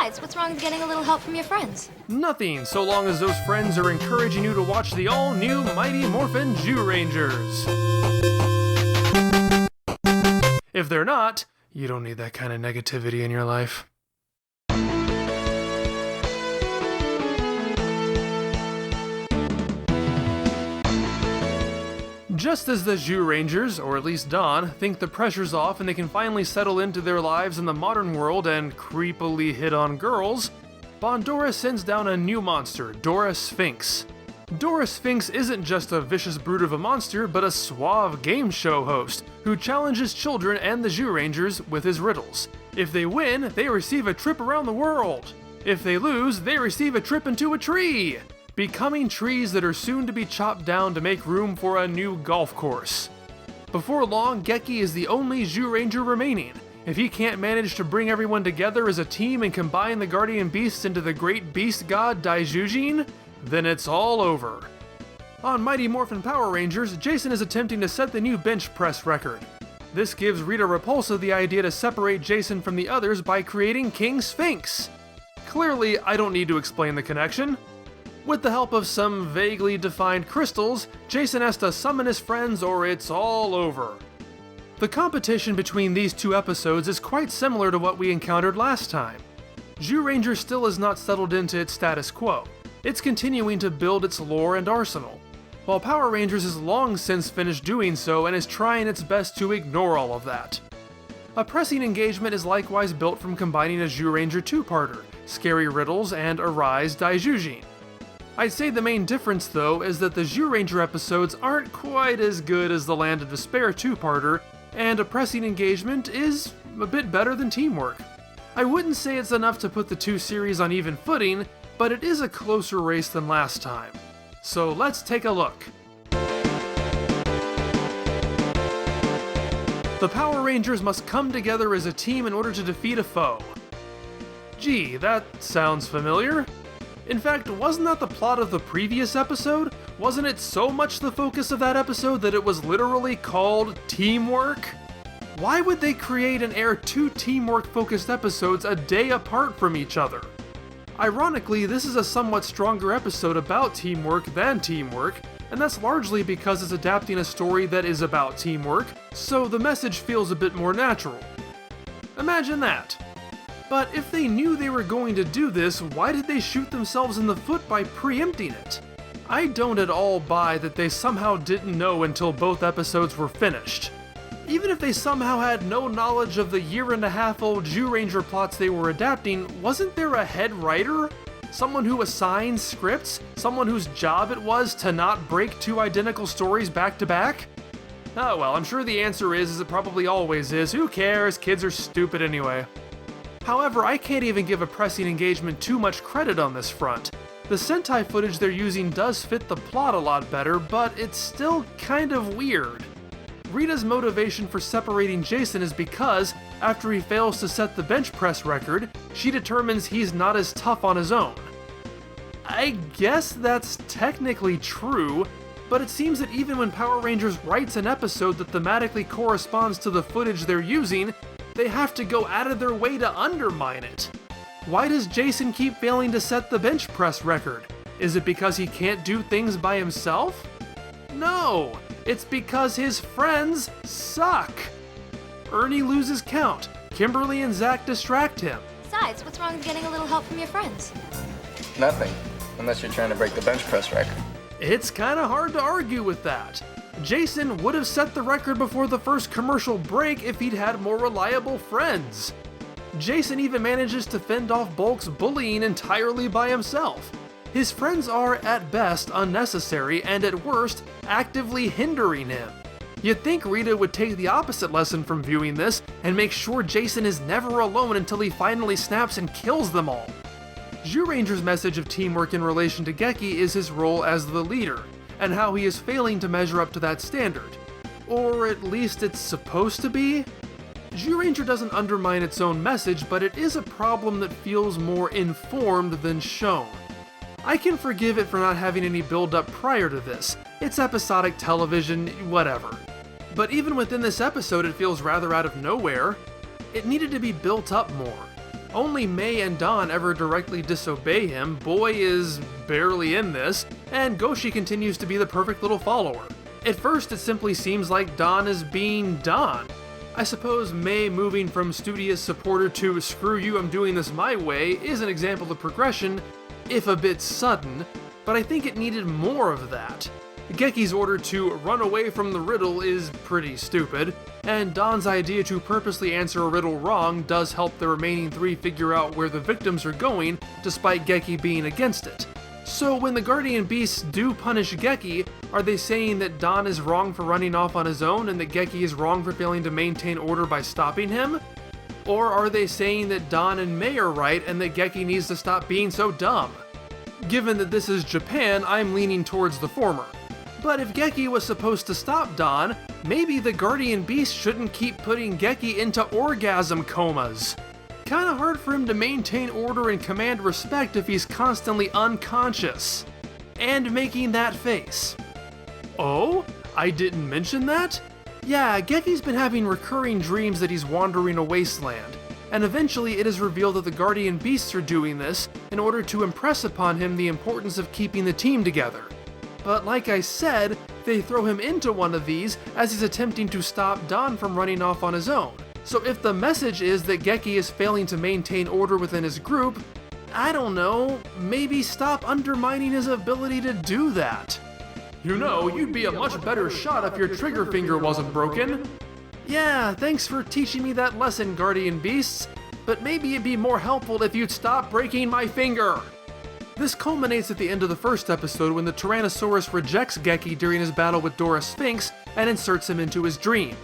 Besides, what's wrong with getting a little help from your friends? Nothing, so long as those friends are encouraging you to watch the all-new Mighty Morphin Zyurangers. If they're not, you don't need that kind of negativity in your life. Just as the Zyurangers, or at least Dawn, think the pressure's off and they can finally settle into their lives in the modern world and creepily hit on girls, Bandora sends down a new monster, Dora Sphinx. Dora Sphinx isn't just a vicious brute of a monster, but a suave game show host who challenges children and the Zyurangers with his riddles. If they win, they receive a trip around the world. If they lose, they receive a trip into a tree, becoming trees that are soon to be chopped down to make room for a new golf course. Before long, Geki is the only Zyuranger remaining. If he can't manage to bring everyone together as a team and combine the guardian beasts into the great beast god Daijujin, then it's all over. On Mighty Morphin Power Rangers, Jason is attempting to set the new bench press record. This gives Rita Repulsa the idea to separate Jason from the others by creating King Sphinx. Clearly, I don't need to explain the connection. With the help of some vaguely defined crystals, Jason has to summon his friends or it's all over. The competition between these two episodes is quite similar to what we encountered last time. Zyuranger still has not settled into its status quo. It's continuing to build its lore and arsenal, while Power Rangers has long since finished doing so and is trying its best to ignore all of that. A pressing engagement is likewise built from combining a Zyuranger two-parter, Scary Riddles and Arise Daijujin. I'd say the main difference, though, is that the Zyuranger episodes aren't quite as good as the Land of Despair two-parter, and a pressing engagement is a bit better than Teamwork. I wouldn't say it's enough to put the two series on even footing, but it is a closer race than last time. So let's take a look. The Power Rangers must come together as a team in order to defeat a foe. Gee, that sounds familiar. In fact, wasn't that the plot of the previous episode? Wasn't it so much the focus of that episode that it was literally called Teamwork? Why would they create and air two teamwork-focused episodes a day apart from each other? Ironically, this is a somewhat stronger episode about teamwork than Teamwork, and that's largely because it's adapting a story that is about teamwork, so the message feels a bit more natural. Imagine that. But if they knew they were going to do this, why did they shoot themselves in the foot by preempting it? I don't at all buy that they somehow didn't know until both episodes were finished. Even if they somehow had no knowledge of the year-and-a-half-old Zyuranger plots they were adapting, wasn't there a head writer? Someone who assigned scripts? Someone whose job it was to not break two identical stories back-to-back? Oh well, I'm sure the answer is, as it probably always is, who cares, kids are stupid anyway. However, I can't even give a pressing engagement too much credit on this front. The Sentai footage they're using does fit the plot a lot better, but it's still kind of weird. Rita's motivation for separating Jason is because, after he fails to set the bench press record, she determines he's not as tough on his own. I guess that's technically true, but it seems that even when Power Rangers writes an episode that thematically corresponds to the footage they're using, they have to go out of their way to undermine it. Why does Jason keep failing to set the bench press record? Is it because he can't do things by himself? No, it's because his friends suck. Ernie loses count, Kimberly and Zach distract him. Besides, what's wrong with getting a little help from your friends? Nothing, unless you're trying to break the bench press record. It's kinda hard to argue with that. Jason would have set the record before the first commercial break if he'd had more reliable friends. Jason even manages to fend off Bulk's bullying entirely by himself. His friends are, at best, unnecessary and at worst, actively hindering him. You'd think Rita would take the opposite lesson from viewing this and make sure Jason is never alone until he finally snaps and kills them all. Zyuranger's message of teamwork in relation to Geki is his role as the leader, and how he is failing to measure up to that standard. Or at least it's supposed to be? Zyuranger doesn't undermine its own message, but it is a problem that feels more informed than shown. I can forgive it for not having any build-up prior to this. It's episodic television, whatever. But even within this episode, it feels rather out of nowhere. It needed to be built up more. Only Mei and Don ever directly disobey him, Boy is barely in this, and Goshi continues to be the perfect little follower. At first, it simply seems like Don is being Don. I suppose Mei moving from studious supporter to screw you, I'm doing this my way is an example of progression, if a bit sudden, but I think it needed more of that. Geki's order to run away from the riddle is pretty stupid, and Don's idea to purposely answer a riddle wrong does help the remaining three figure out where the victims are going, despite Geki being against it. So when the Guardian Beasts do punish Geki, are they saying that Don is wrong for running off on his own and that Geki is wrong for failing to maintain order by stopping him? Or are they saying that Don and Mei are right and that Geki needs to stop being so dumb? Given that this is Japan, I'm leaning towards the former. But if Geki was supposed to stop Don, maybe the Guardian Beast shouldn't keep putting Geki into orgasm comas. Kinda hard for him to maintain order and command respect if he's constantly unconscious. And making that face. Oh? I didn't mention that? Yeah, Geki's been having recurring dreams that he's wandering a wasteland, and eventually it is revealed that the Guardian Beasts are doing this in order to impress upon him the importance of keeping the team together. But like I said, they throw him into one of these as he's attempting to stop Don from running off on his own. So if the message is that Geki is failing to maintain order within his group, I don't know, maybe stop undermining his ability to do that. You know, you'd be a much better shot if your trigger finger wasn't broken. Yeah, thanks for teaching me that lesson, Guardian Beasts, but maybe it'd be more helpful if you'd stop breaking my finger. This culminates at the end of the first episode when the Tyrannosaurus rejects Geki during his battle with Dora Sphinx and inserts him into his dream.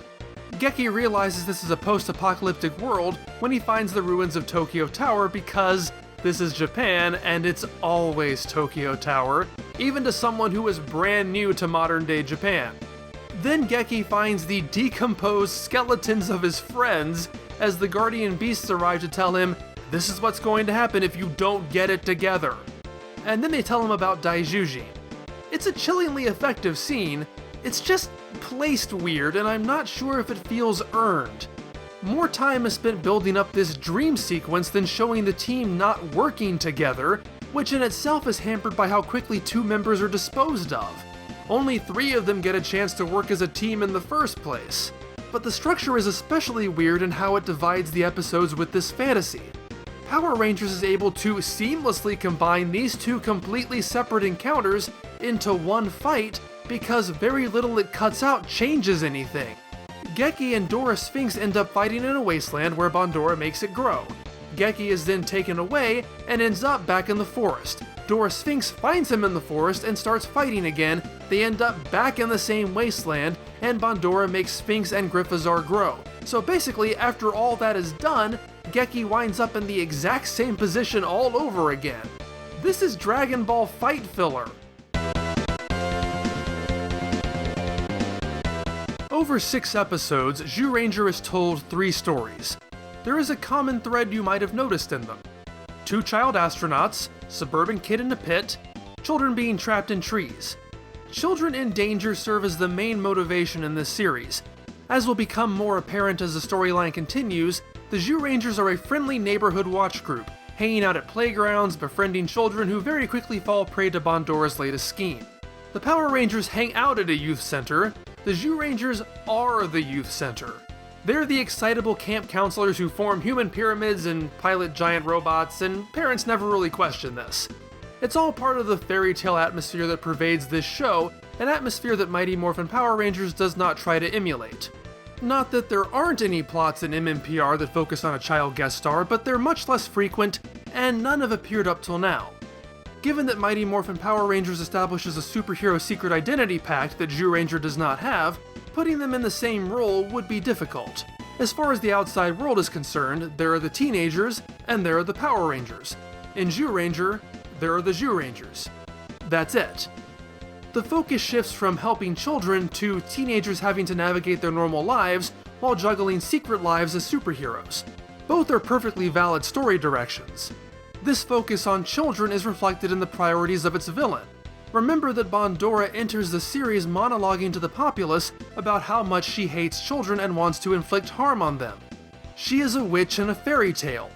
Geki realizes this is a post-apocalyptic world when he finds the ruins of Tokyo Tower because this is Japan and it's always Tokyo Tower, even to someone who is brand new to modern-day Japan. Then Geki finds the decomposed skeletons of his friends as the Guardian Beasts arrive to tell him, this is what's going to happen if you don't get it together. And then they tell him about Daijujin. It's a chillingly effective scene, it's just placed weird and I'm not sure if it feels earned. More time is spent building up this dream sequence than showing the team not working together, which in itself is hampered by how quickly two members are disposed of. Only 3 of them get a chance to work as a team in the first place. But the structure is especially weird in how it divides the episodes with this fantasy. Power Rangers is able to seamlessly combine these two completely separate encounters into one fight because very little it cuts out changes anything. Geki and Dora Sphinx end up fighting in a wasteland where Bandora makes it grow. Geki is then taken away and ends up back in the forest. Dora Sphinx finds him in the forest and starts fighting again. They end up back in the same wasteland, and Bandora makes Sphinx and Gryffazar grow. So basically, after all that is done, Geki winds up in the exact same position all over again. This is Dragon Ball fight filler. Over 6 episodes, Zyuranger is told 3 stories. There is a common thread you might have noticed in them. 2 child astronauts, suburban kid in a pit, children being trapped in trees. Children in danger serve as the main motivation in this series. As will become more apparent as the storyline continues, the Zyurangers are a friendly neighborhood watch group, hanging out at playgrounds, befriending children who very quickly fall prey to Bandora's latest scheme. The Power Rangers hang out at a youth center. The Zyurangers are the youth center. They're the excitable camp counselors who form human pyramids and pilot giant robots, and parents never really question this. It's all part of the fairy tale atmosphere that pervades this show, an atmosphere that Mighty Morphin Power Rangers does not try to emulate. Not that there aren't any plots in MMPR that focus on a child guest star, but they're much less frequent, and none have appeared up till now. Given that Mighty Morphin Power Rangers establishes a superhero secret identity pact that Zyuranger does not have, putting them in the same role would be difficult. As far as the outside world is concerned, there are the teenagers, and there are the Power Rangers. In Zyuranger, there are the Zyurangers. That's it. The focus shifts from helping children to teenagers having to navigate their normal lives while juggling secret lives as superheroes. Both are perfectly valid story directions. This focus on children is reflected in the priorities of its villain. Remember that Bandora enters the series monologuing to the populace about how much she hates children and wants to inflict harm on them. She is a witch in a fairy tale.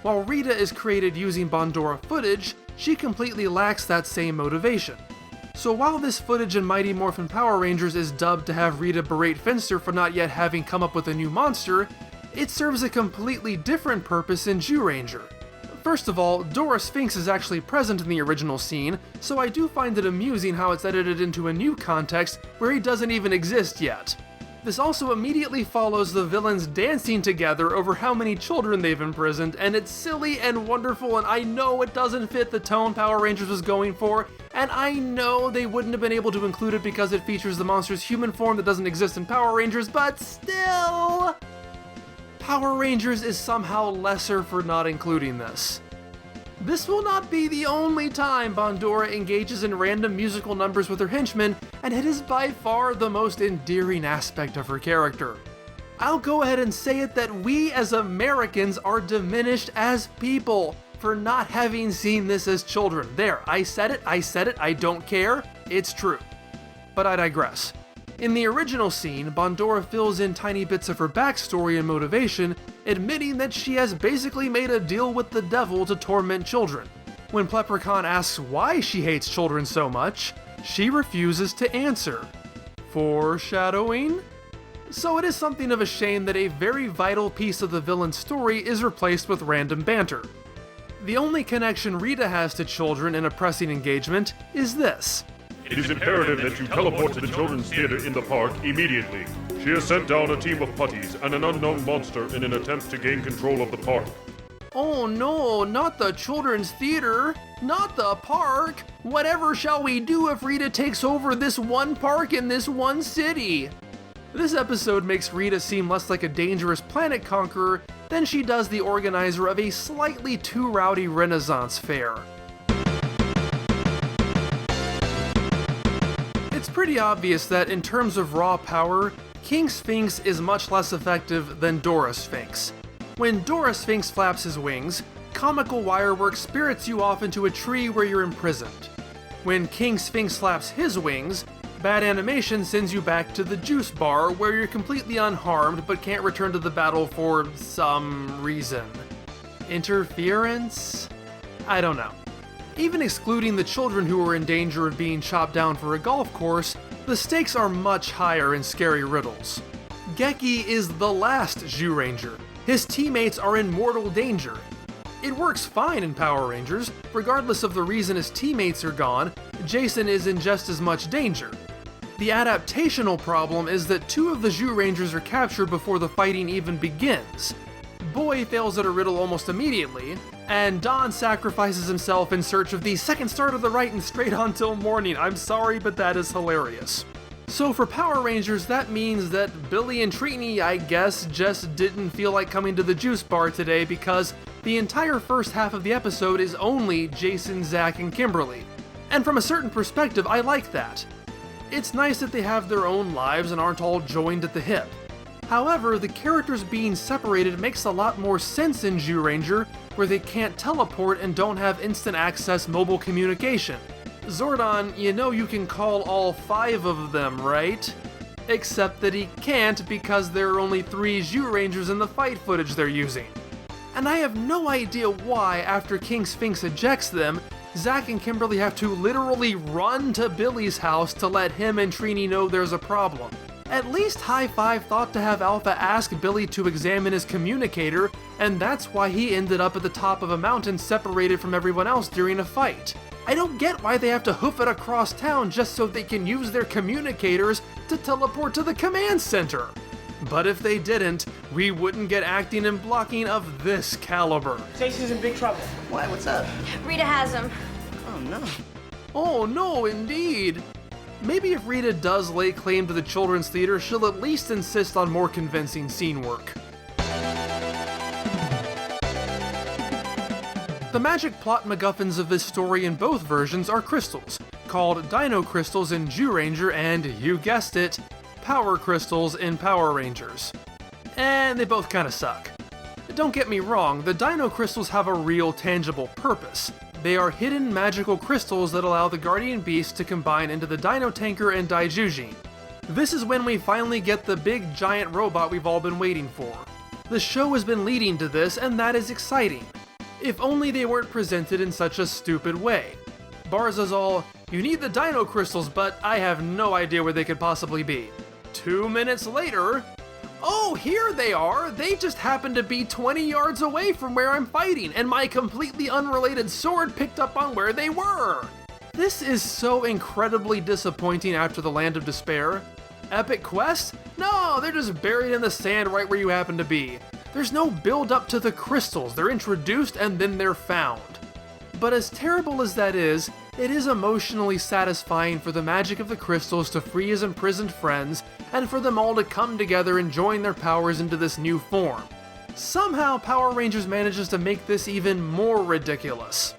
While Rita is created using Bandora footage, she completely lacks that same motivation. So while this footage in Mighty Morphin Power Rangers is dubbed to have Rita berate Finster for not yet having come up with a new monster, it serves a completely different purpose in Zyuranger. First of all, Dora Sphinx is actually present in the original scene, so I do find it amusing how it's edited into a new context where he doesn't even exist yet. This also immediately follows the villains dancing together over how many children they've imprisoned, and it's silly and wonderful, and I know it doesn't fit the tone Power Rangers was going for, and I know they wouldn't have been able to include it because it features the monster's human form that doesn't exist in Power Rangers, but still! Power Rangers is somehow lesser for not including this. This will not be the only time Bandora engages in random musical numbers with her henchmen, and it is by far the most endearing aspect of her character. I'll go ahead and say it that we as Americans are diminished as people for not having seen this as children. There, I said it, I don't care, it's true. But I digress. In the original scene, Bandora fills in tiny bits of her backstory and motivation, admitting that she has basically made a deal with the devil to torment children. When Pleprecon asks why she hates children so much, she refuses to answer. Foreshadowing? So it is something of a shame that a very vital piece of the villain's story is replaced with random banter. The only connection Rita has to children in a pressing engagement is this. It is imperative that you teleport to the children's theater in the park immediately. She has sent down a team of putties and an unknown monster in an attempt to gain control of the park. Oh no, not the children's theater, not the park. Whatever shall we do if Rita takes over this one park in this one city? This episode makes Rita seem less like a dangerous planet conqueror than she does the organizer of a slightly too rowdy Renaissance fair. It's pretty obvious that in terms of raw power, King Sphinx is much less effective than Dora Sphinx. When Dora Sphinx flaps his wings, comical wirework spirits you off into a tree where you're imprisoned. When King Sphinx flaps his wings, bad animation sends you back to the juice bar where you're completely unharmed but can't return to the battle for some reason. Interference? I don't know. Even excluding the children who are in danger of being chopped down for a golf course, the stakes are much higher in Scary Riddles. Geki is the last Zyuranger. His teammates are in mortal danger. It works fine in Power Rangers, regardless of the reason his teammates are gone, Jason is in just as much danger. The adaptational problem is that two of the Zyurangers are captured before the fighting even begins. Boy fails at a riddle almost immediately, and Don sacrifices himself in search of the second star to the right and straight on till morning. I'm sorry, but that is hilarious. So for Power Rangers, that means that Billy and Trini, I guess, just didn't feel like coming to the juice bar today because the entire first half of the episode is only Jason, Zach, and Kimberly. And from a certain perspective, I like that. It's nice that they have their own lives and aren't all joined at the hip. However, the characters being separated makes a lot more sense in Zyuranger, where they can't teleport and don't have instant access mobile communication. Zordon, you know you can call all 5 of them, right? Except that he can't because there are only 3 Zyurangers in the fight footage they're using. And I have no idea why, after King Sphinx ejects them, Zach and Kimberly have to literally run to Billy's house to let him and Trini know there's a problem. At least High Five thought to have Alpha ask Billy to examine his communicator, and that's why he ended up at the top of a mountain separated from everyone else during a fight. I don't get why they have to hoof it across town just so they can use their communicators to teleport to the command center. But if they didn't, we wouldn't get acting and blocking of this caliber. Jason's in big trouble. Why? What's up? Rita has him. Oh no. Oh no, indeed! Maybe if Rita does lay claim to the children's theater, she'll at least insist on more convincing scene work. The magic plot MacGuffins of this story in both versions are crystals, called Dino crystals in Zyuranger and, you guessed it, Power crystals in Power Rangers. And they both kinda suck. Don't get me wrong, the Dino crystals have a real tangible purpose. They are hidden magical crystals that allow the Guardian Beasts to combine into the Dino Tanker and Daijujin. This is when we finally get the big giant robot we've all been waiting for. The show has been leading to this, and that is exciting. If only they weren't presented in such a stupid way. Barza's all, "You need the Dino crystals, but I have no idea where they could possibly be." 2 minutes later, "Oh, here they are! They just happen to be 20 yards away from where I'm fighting, and my completely unrelated sword picked up on where they were!" This is so incredibly disappointing after the Land of Despair. Epic quest? No, they're just buried in the sand right where you happen to be. There's no build up to the crystals, they're introduced and then they're found. But as terrible as that is, it is emotionally satisfying for the magic of the crystals to free his imprisoned friends, and for them all to come together and join their powers into this new form. Somehow Power Rangers manages to make this even more ridiculous.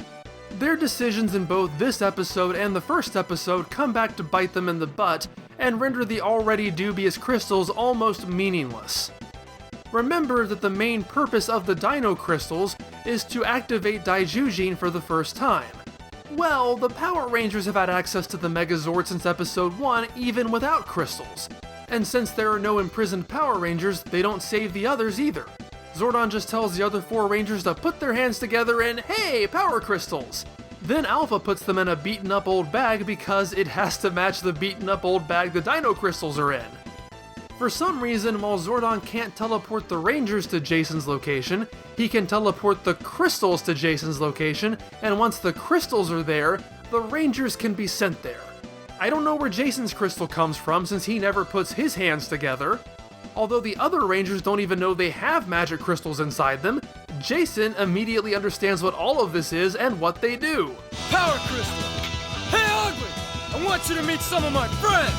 Their decisions in both this episode and the first episode come back to bite them in the butt, and render the already dubious crystals almost meaningless. Remember that the main purpose of the Dino crystals is to activate Daijujin for the first time. Well, the Power Rangers have had access to the Megazord since episode 1 even without crystals. And since there are no imprisoned Power Rangers, they don't save the others either. Zordon just tells the other 4 Rangers to put their hands together and, hey, power crystals! Then Alpha puts them in a beaten up old bag because it has to match the beaten up old bag the Dino crystals are in. For some reason, while Zordon can't teleport the Rangers to Jason's location, he can teleport the crystals to Jason's location, and once the crystals are there, the Rangers can be sent there. I don't know where Jason's crystal comes from since he never puts his hands together. Although the other Rangers don't even know they have magic crystals inside them, Jason immediately understands what all of this is and what they do. Power crystal! Hey, Ugly! I want you to meet some of my friends!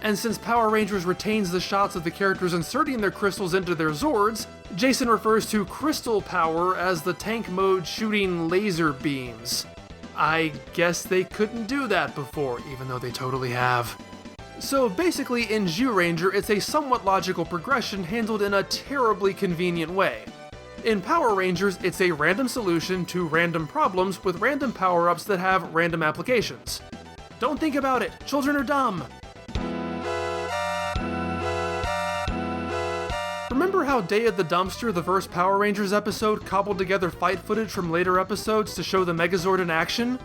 And since Power Rangers retains the shots of the characters inserting their crystals into their Zords, Jason refers to crystal power as the tank mode shooting laser beams. I guess they couldn't do that before, even though they totally have. So basically in Zyuranger, it's a somewhat logical progression handled in a terribly convenient way. In Power Rangers, it's a random solution to random problems with random power-ups that have random applications. Don't think about it, children are dumb! Remember how Day at the Dumpster, the first Power Rangers episode, cobbled together fight footage from later episodes to show the Megazord in action?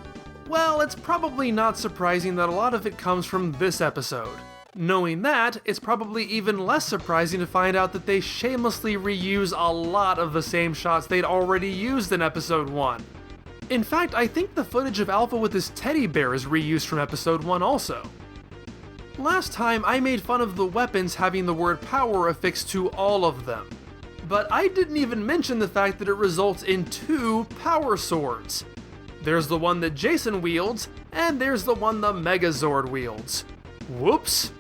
Well, it's probably not surprising that a lot of it comes from this episode. Knowing that, it's probably even less surprising to find out that they shamelessly reuse a lot of the same shots they'd already used in episode 1. In fact, I think the footage of Alpha with his teddy bear is reused from episode 1 also. Last time, I made fun of the weapons having the word power affixed to all of them. But I didn't even mention the fact that it results in 2 power swords. There's the one that Jason wields, and there's the one the Megazord wields. Whoops!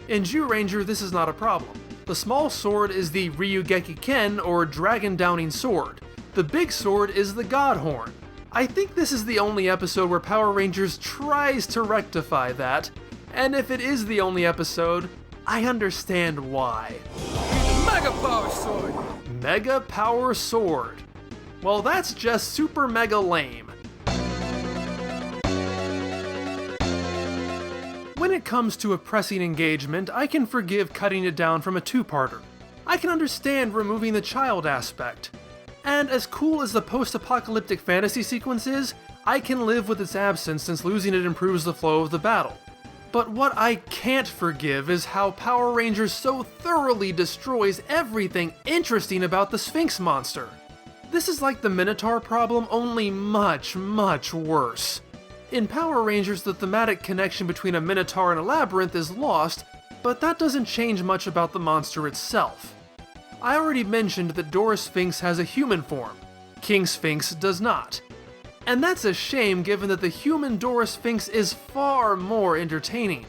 In Zyuranger, this is not a problem. The small sword is the Ryugeki Ken, or Dragon Downing Sword. The big sword is the God Horn. I think this is the only episode where Power Rangers tries to rectify that, and if it is the only episode, I understand why. Mega Power Sword! Mega Power Sword. Well, that's just super mega lame. When it comes to a pressing engagement, I can forgive cutting it down from a 2-parter. I can understand removing the child aspect. And as cool as the post-apocalyptic fantasy sequence is, I can live with its absence since losing it improves the flow of the battle. But what I can't forgive is how Power Rangers so thoroughly destroys everything interesting about the Sphinx monster. This is like the Minotaur problem, only much, much worse. In Power Rangers, the thematic connection between a Minotaur and a labyrinth is lost, but that doesn't change much about the monster itself. I already mentioned that Dora Sphinx has a human form. King Sphinx does not. And that's a shame given that the human Dora Sphinx is far more entertaining.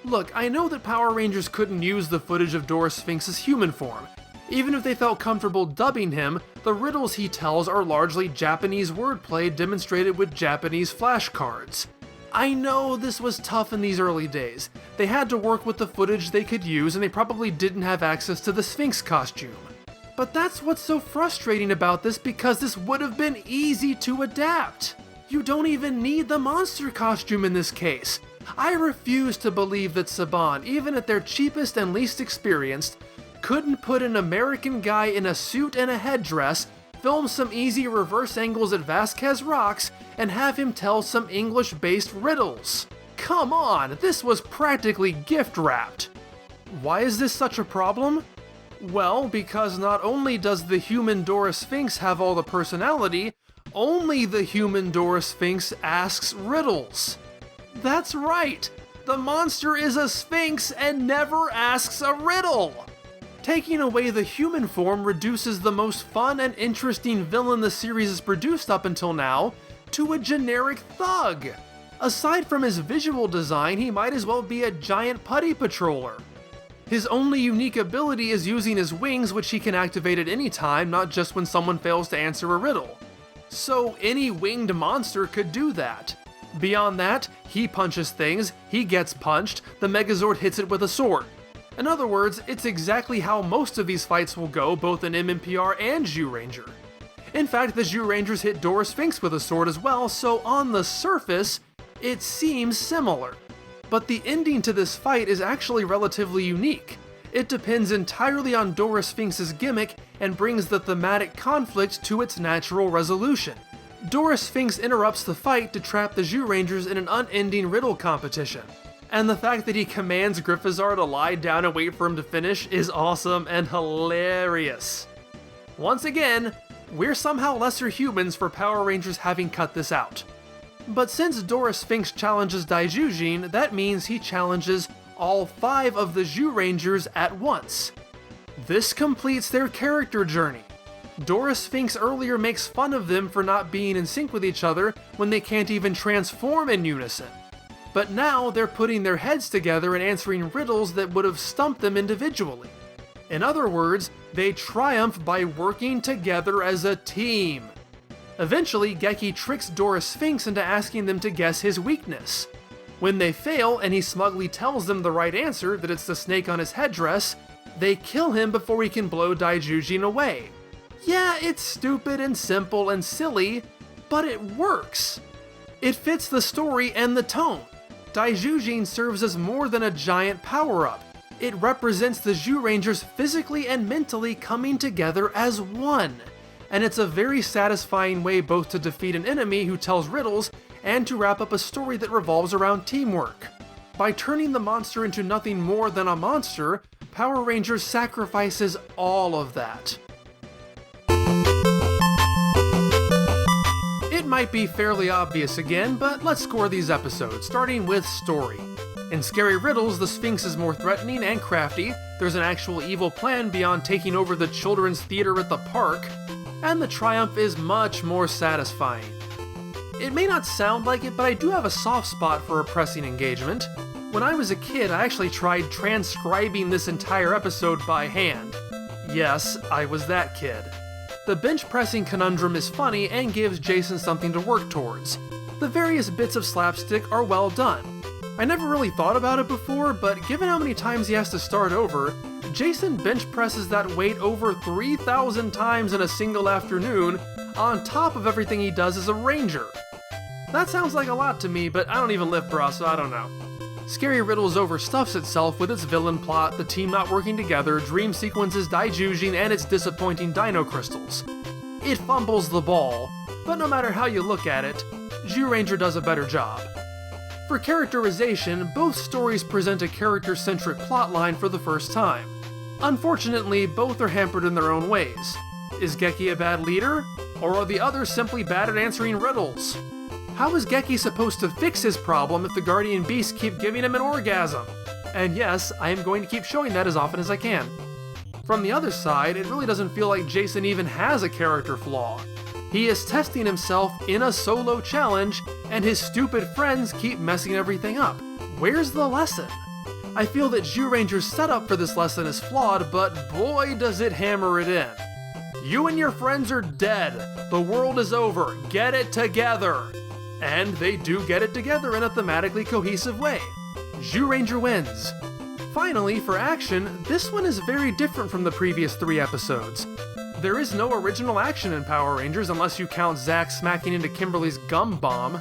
Look, I know that Power Rangers couldn't use the footage of Dora Sphinx's human form. Even if they felt comfortable dubbing him, the riddles he tells are largely Japanese wordplay demonstrated with Japanese flashcards. I know this was tough in these early days. They had to work with the footage they could use and they probably didn't have access to the Sphinx costume. But that's what's so frustrating about this because this would have been easy to adapt. You don't even need the monster costume in this case. I refuse to believe that Saban, even at their cheapest and least experienced, couldn't put an American guy in a suit and a headdress, film some easy reverse angles at Vasquez Rocks, and have him tell some English-based riddles. Come on, this was practically gift-wrapped. Why is this such a problem? Well, because not only does the human Dora Sphinx have all the personality, only the human Dora Sphinx asks riddles. That's right! The monster is a Sphinx and never asks a riddle! Taking away the human form reduces the most fun and interesting villain the series has produced up until now to a generic thug. Aside from his visual design, he might as well be a giant putty patroller. His only unique ability is using his wings, which he can activate at any time, not just when someone fails to answer a riddle. So any winged monster could do that. Beyond that, he punches things, he gets punched, the Megazord hits it with a sword. In other words, it's exactly how most of these fights will go, both in MMPR and Zyuranger. In fact, the Zyurangers hit Dora Sphinx with a sword as well, so on the surface, it seems similar. But the ending to this fight is actually relatively unique. It depends entirely on Dora Sphinx's gimmick and brings the thematic conflict to its natural resolution. Dora Sphinx interrupts the fight to trap the Zyurangers in an unending riddle competition. And the fact that he commands Gryffazar to lie down and wait for him to finish is awesome and hilarious. Once again, we're somehow lesser humans for Power Rangers having cut this out. But since Dora Sphinx challenges Daijujin, that means he challenges all 5 of the Zyurangers at once. This completes their character journey. Dora Sphinx earlier makes fun of them for not being in sync with each other when they can't even transform in unison. But now they're putting their heads together and answering riddles that would have stumped them individually. In other words, they triumph by working together as a team. Eventually, Geki tricks Dora Sphinx into asking them to guess his weakness. When they fail and he smugly tells them the right answer, that it's the snake on his headdress, they kill him before he can blow Daijujin away. Yeah, it's stupid and simple and silly, but it works. It fits the story and the tone. Daijujin serves as more than a giant power-up. It represents the Zyurangers physically and mentally coming together as one. And it's a very satisfying way both to defeat an enemy who tells riddles and to wrap up a story that revolves around teamwork. By turning the monster into nothing more than a monster, Power Rangers sacrifices all of that. It might be fairly obvious again, but let's score these episodes, starting with story. In Scary Riddles, the Sphinx is more threatening and crafty, there's an actual evil plan beyond taking over the children's theater at the park, and the triumph is much more satisfying. It may not sound like it, but I do have a soft spot for oppressing engagement. When I was a kid, I actually tried transcribing this entire episode by hand. Yes, I was that kid. The bench pressing conundrum is funny and gives Jason something to work towards. The various bits of slapstick are well done. I never really thought about it before, but given how many times he has to start over, Jason bench presses that weight over 3,000 times in a single afternoon, on top of everything he does as a ranger. That sounds like a lot to me, but I don't even lift bra, so I don't know. Scary Riddles overstuffs itself with its villain plot, the team not working together, dream sequences Daijujin, and its disappointing Dino crystals. It fumbles the ball, but no matter how you look at it, Zyuranger does a better job. For characterization, both stories present a character-centric plotline for the first time. Unfortunately, both are hampered in their own ways. Is Geki a bad leader? Or are the others simply bad at answering riddles? How is Geki supposed to fix his problem if the Guardian Beasts keep giving him an orgasm? And yes, I am going to keep showing that as often as I can. From the other side, it really doesn't feel like Jason even has a character flaw. He is testing himself in a solo challenge, and his stupid friends keep messing everything up. Where's the lesson? I feel that Zyuranger's setup for this lesson is flawed, but boy does it hammer it in. You and your friends are dead. The world is over. Get it together. And they do get it together in a thematically cohesive way. Zyuranger wins. Finally, for action, this one is very different from the previous 3 episodes. There is no original action in Power Rangers unless you count Zack smacking into Kimberly's gum bomb.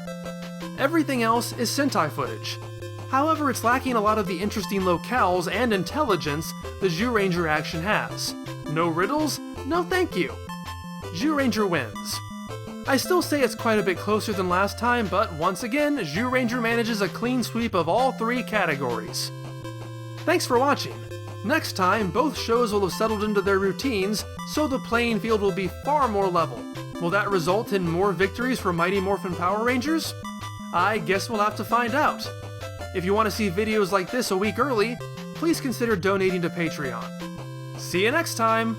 Everything else is Sentai footage. However, it's lacking a lot of the interesting locales and intelligence the Zyuranger action has. No riddles? No thank you. Zyuranger wins. I still say it's quite a bit closer than last time, but once again, Zyuranger manages a clean sweep of all 3 categories. Thanks for watching. Next time, both shows will have settled into their routines, so the playing field will be far more level. Will that result in more victories for Mighty Morphin Power Rangers? I guess we'll have to find out. If you want to see videos like this a week early, please consider donating to Patreon. See you next time!